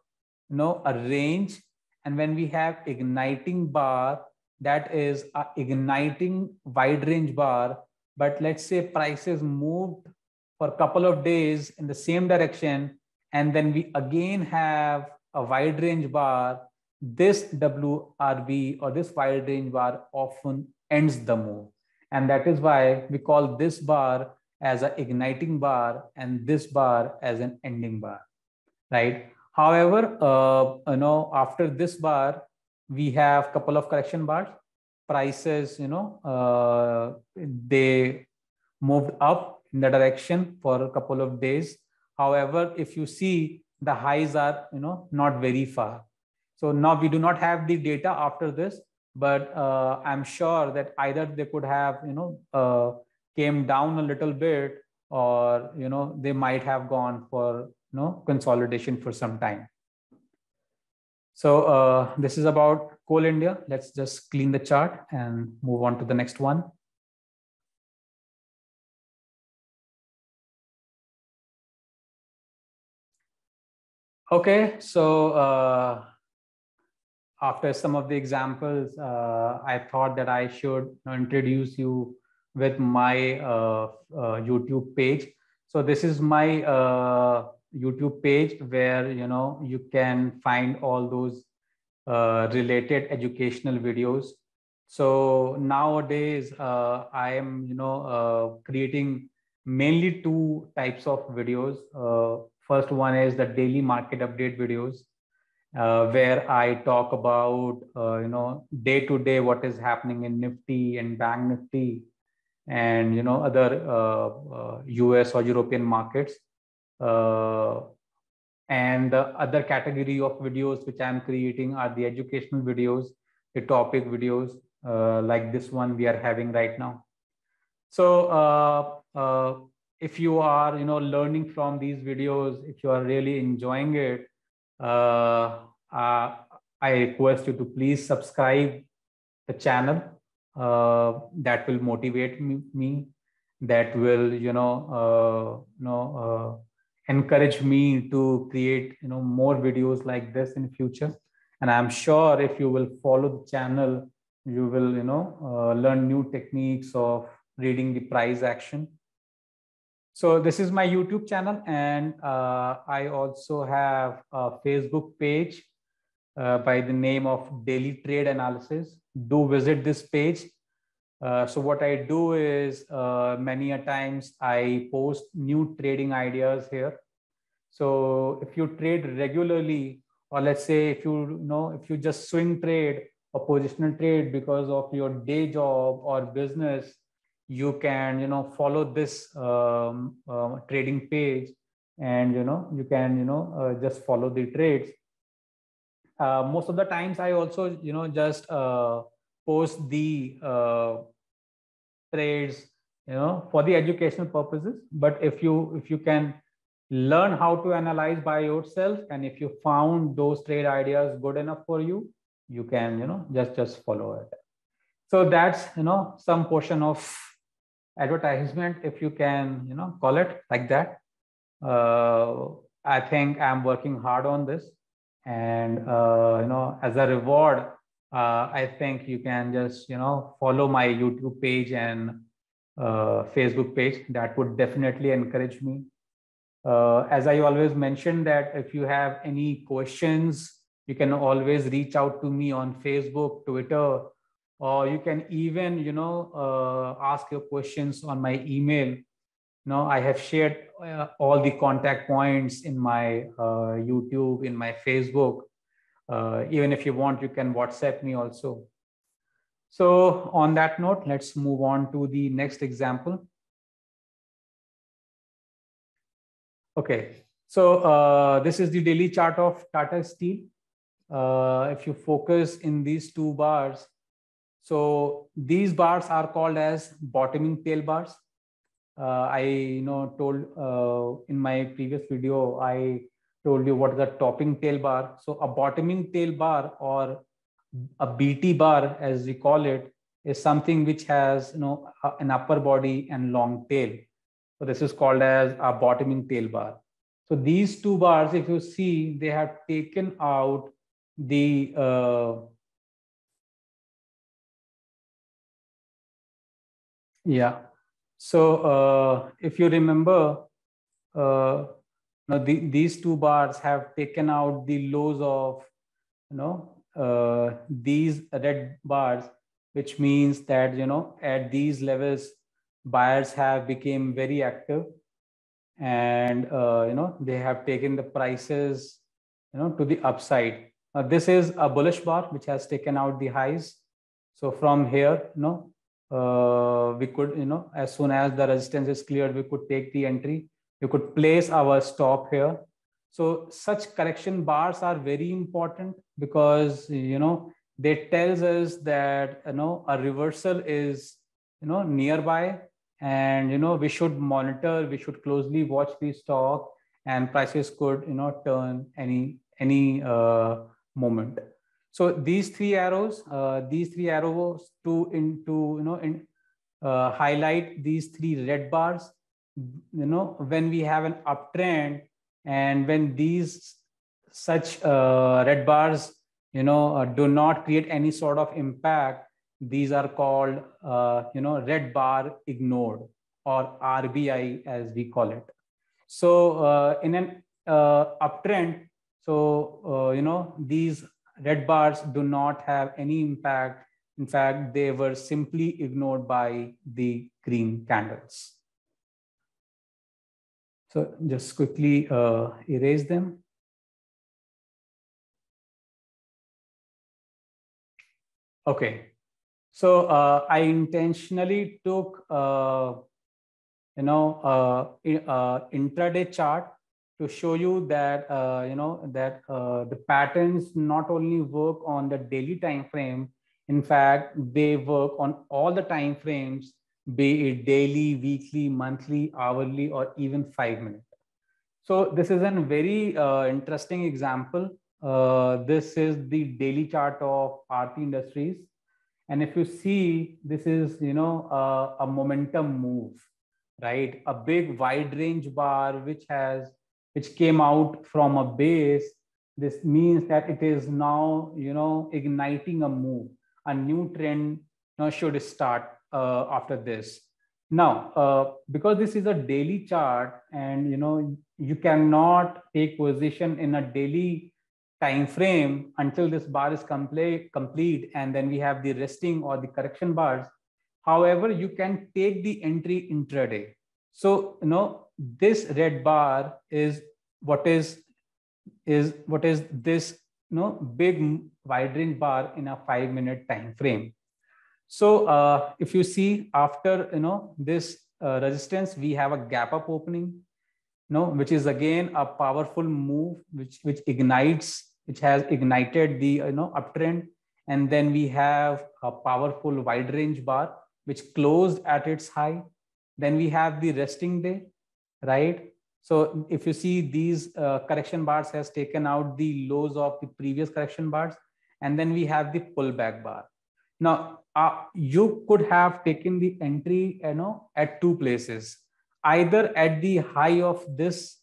a range, and when we have igniting bar, that is a igniting wide range bar, but let's say prices moved for a couple of days in the same direction, and then we again have a wide range bar, this WRB or this wide range bar often ends the move. And that is why we call this bar as an igniting bar and this bar as an ending bar, right? However, after this bar, we have a couple of correction bars. Prices, they moved up in the direction for a couple of days. However, if you see, the highs are, not very far. So now we do not have the data after this, but I'm sure that either they could have, came down a little bit, or, they might have gone for, consolidation for some time. So this is about Coal India. Let's just clean the chart and move on to the next one. Okay, so after some of the examples, I thought that I should introduce you with my YouTube page. So this is my YouTube page where you can find all those related educational videos. So nowadays, I am, creating mainly two types of videos. First one is the daily market update videos, where I talk about, day to day what is happening in Nifty and Bank Nifty, and other US or European markets. And the other category of videos which I'm creating are the educational videos, the topic videos, like this one we are having right now. So if you are learning from these videos, if you are really enjoying it, uh, uh, I request you to please subscribe the channel. That will motivate me, that will encourage me to create more videos like this in future. And I'm sure if you will follow the channel, you will learn new techniques of reading the price action. So this is my YouTube channel, and I also have a Facebook page by the name of Daily Trade Analysis. Do visit this page. So what I do is many a times I post new trading ideas here. So if you trade regularly, or let's say if if you just swing trade or positional trade because of your day job or business, you can follow this trading page, and you can just follow the trades. Most of the times I also just post the trades for the educational purposes. But if you can learn how to analyze by yourself, and if you found those trade ideas good enough for you, you can just follow it. So that's some portion of advertisement, if you can call it like that. I think I'm working hard on this, and as a reward, I think you can just follow my YouTube page and Facebook page. That would definitely encourage me. As I always mention, that if you have any questions, you can always reach out to me on Facebook, Twitter, or you can even ask your questions on my email. I have shared all the contact points in my YouTube, in my Facebook. Even if you want, you can WhatsApp me also. So on that note, let's move on to the next example. Okay, so this is the daily chart of Tata Steel. If you focus in these two bars, so these bars are called as bottoming tail bars. I told in my previous video, I told you what is a topping tail bar. So a bottoming tail bar, or a BT bar as we call it, is something which has an upper body and long tail. So this is called as a bottoming tail bar. So these two bars, if you see, they have taken out the yeah. So if you remember, these two bars have taken out the lows of these red bars, which means that at these levels buyers have become very active, and they have taken the prices to the upside. This is a bullish bar which has taken out the highs. So from here we could as soon as the resistance is cleared, we could take the entry. We could place our stop here. So such correction bars are very important, because they tells us that a reversal is nearby, and we should monitor, we should closely watch the stock, and prices could turn any moment. So these three arrows to highlight these three red bars. When we have an uptrend, and when these such red bars do not create any sort of impact, these are called red bar ignored, or RBI as we call it. So in an uptrend, so these red bars do not have any impact. In fact, they were simply ignored by the green candles. So just quickly erase them. Okay. So I intentionally took, intraday chart to show you that, the patterns not only work on the daily time frame. In fact, they work on all the time frames, be it daily, weekly, monthly, hourly, or even 5 minutes. So this is a very interesting example. This is the daily chart of Aarti Industries. And if you see, this is, a momentum move, right? A big wide range bar, which came out from a base. This means that it is now, igniting a move, a new trend should start after this. Now, because this is a daily chart and, you cannot take position in a daily time frame until this bar is complete, and then we have the resting or the correction bars. However, you can take the entry intraday. So, this red bar is what is this, big wide range bar in a 5-minute time frame. So if you see after, this resistance, we have a gap up opening, which is again a powerful move, which ignites, which has ignited the, uptrend. And then we have a powerful wide range bar, which closed at its high. Then we have the resting day, right? So if you see, these correction bars has taken out the lows of the previous correction bars. And then we have the pullback bar. Now, you could have taken the entry, at two places, either at the high of this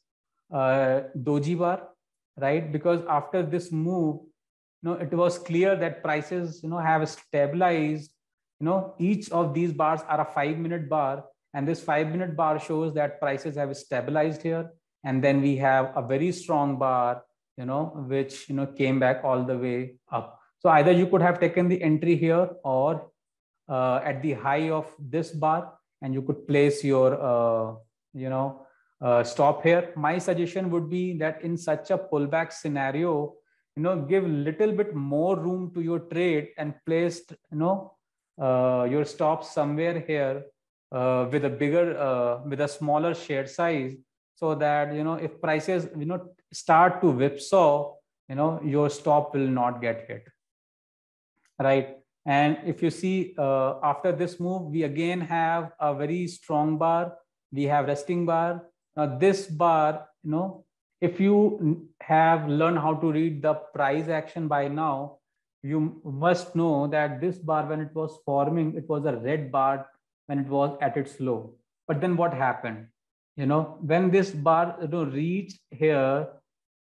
doji bar, right? Because after this move, it was clear that prices, have stabilized. Each of these bars are a 5-minute bar, and this 5-minute bar shows that prices have stabilized here. And then we have a very strong bar, which, came back all the way up. So either you could have taken the entry here or at the high of this bar, and you could place your, stop here. My suggestion would be that in such a pullback scenario, give little bit more room to your trade and place, your stop somewhere here with a bigger, with a smaller share size, so that, if prices, start to whipsaw, your stop will not get hit. Right. And if you see, after this move, we again have a very strong bar. We have resting bar. Now this bar, if you have learned how to read the price action by now, you must know that this bar, when it was forming, it was a red bar when it was at its low. But then what happened? When this bar, reached here,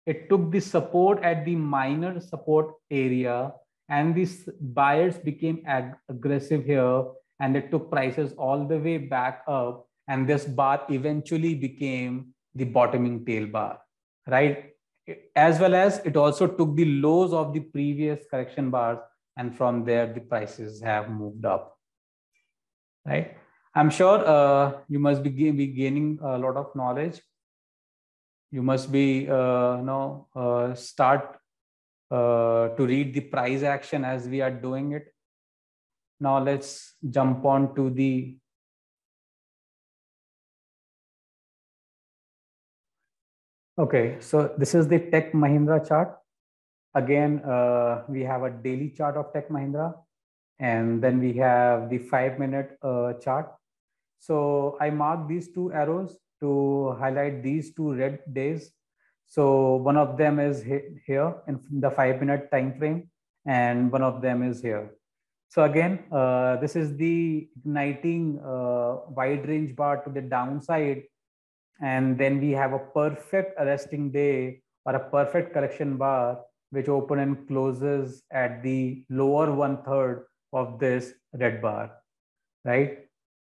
it took the support at the minor support area, and these buyers became aggressive here, and they took prices all the way back up, and this bar eventually became the bottoming tail bar, right? As well as it also took the lows of the previous correction bars, and from there the prices have moved up, right? I'm sure you must be gaining a lot of knowledge. You must be start to read the price action as we are doing it. Now let's jump on to the okay. So this is the Tech Mahindra chart. Again, we have a daily chart of Tech Mahindra, and then we have the 5-minute chart. So I marked these two arrows to highlight these two red days. So one of them is here in the 5-minute time frame, and one of them is here. So again, this is the igniting wide range bar to the downside. And then we have a perfect resting day or a perfect correction bar, which open and closes at the lower 1/3 of this red bar, right?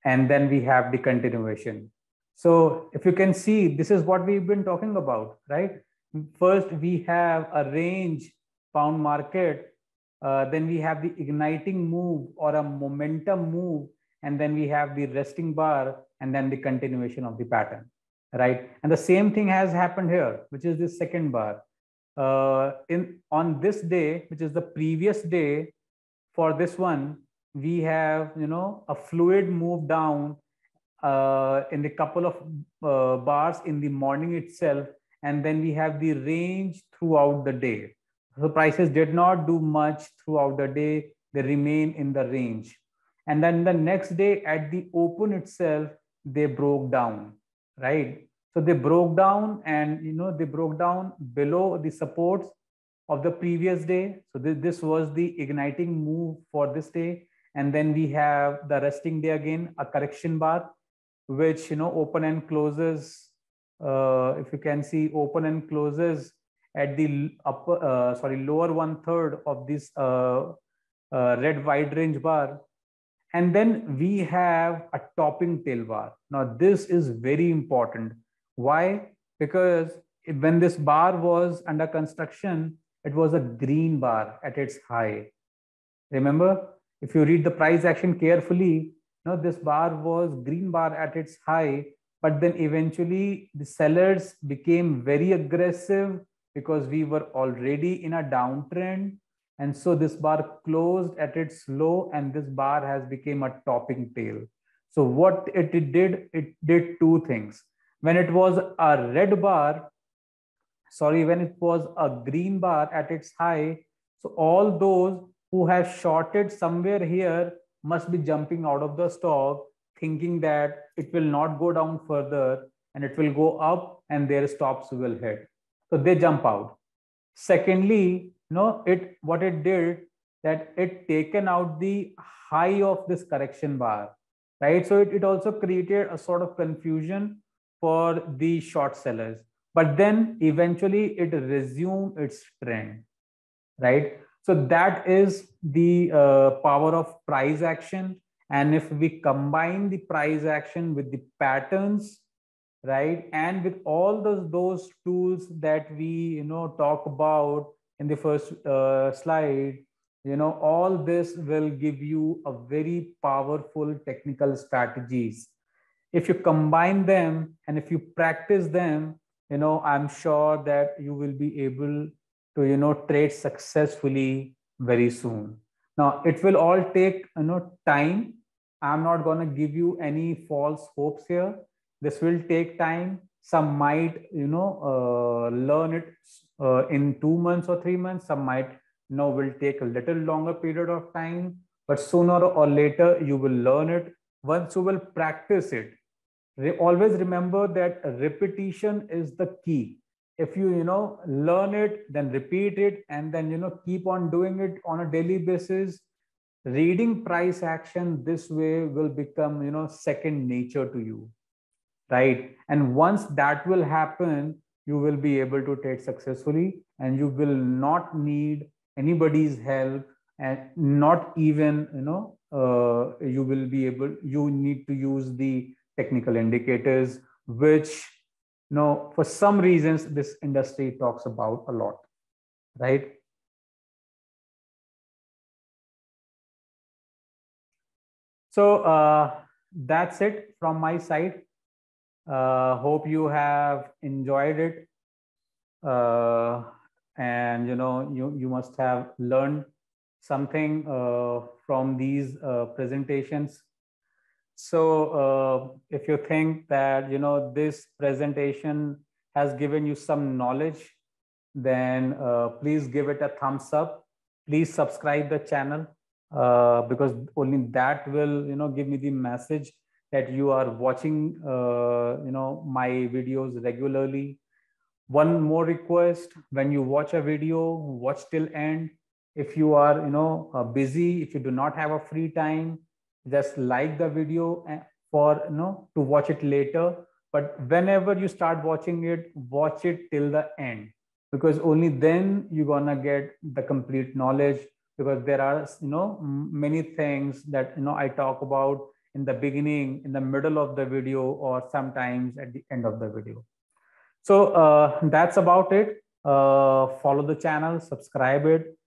And then we have the continuation. So if you can see, this is what we've been talking about, right? First, we have a range bound market then we have the igniting move or a momentum move, and then we have the resting bar, and then the continuation of the pattern, right? And the same thing has happened here, which is the second bar. On this day, which is the previous day, for this one, we have, a fluid move down in the couple of bars in the morning itself, and then we have the range throughout the day. So prices did not do much throughout the day, they remain in the range. And then the next day at the open itself, they broke down, right? So they broke down, and they broke down below the supports of the previous day. So this was the igniting move for this day. And then we have the resting day again, a correction bar, which open and closes. If you can see, open and closes at the lower 1/3 of this red wide range bar. And then we have a topping tail bar. Now this is very important. Why? Because when this bar was under construction, it was a green bar at its high. Remember, if you read the price action carefully, this bar was green bar at its high, but then eventually the sellers became very aggressive because we were already in a downtrend. And so this bar closed at its low, and this bar has become a topping tail. So what it did two things. When it was a red bar, when it was a green bar at its high, so all those who have shorted somewhere here must be jumping out of the stock, thinking that it will not go down further and it will go up and their stops will hit. So they jump out. Secondly, what it did, that it taken out the high of this correction bar, right? So it also created a sort of confusion for the short sellers. But then eventually it resumed its trend, right? So that is the power of price action. And if we combine the price action with the patterns, right, and with all those tools that we talk about in the first slide, all this will give you a very powerful technical strategies. If you combine them and if you practice them, I'm sure that you will be able to trade successfully very soon. Now it will all take time. I'm not going to give you any false hopes here. This will take time. Some might learn it in 2 months or 3 months. Some might will take a little longer period of time, but sooner or later you will learn it. Once you will practice it, always remember that repetition is the key. If you learn it, then repeat it, and then keep on doing it on a daily basis, reading price action this way will become second nature to you, right? And once that will happen, you will be able to trade successfully, and you will not need anybody's help, and not even you need to use the technical indicators, which for some reasons this industry talks about a lot, right? So that's it from my side. Hope you have enjoyed it, and you must have learned something from these presentations. So if you think that this presentation has given you some knowledge, then please give it a thumbs up. Please subscribe the channel, because only that will give me the message that you are watching my videos regularly. One more request: when you watch a video, watch till end. If you are busy, if you do not have a free time, just like the video for to watch it later. But whenever you start watching it, watch it till the end, because only then you're gonna get the complete knowledge. Because there are many things that I talk about in the beginning, in the middle of the video, or sometimes at the end of the video. So that's about it. Follow the channel, subscribe it,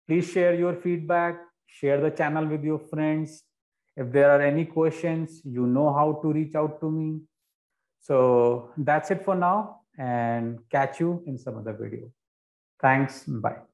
Please share your feedback, share the channel with your friends. If there are any questions, you know how to reach out to me. So that's it for now, and catch you in some other video. Thanks. Bye.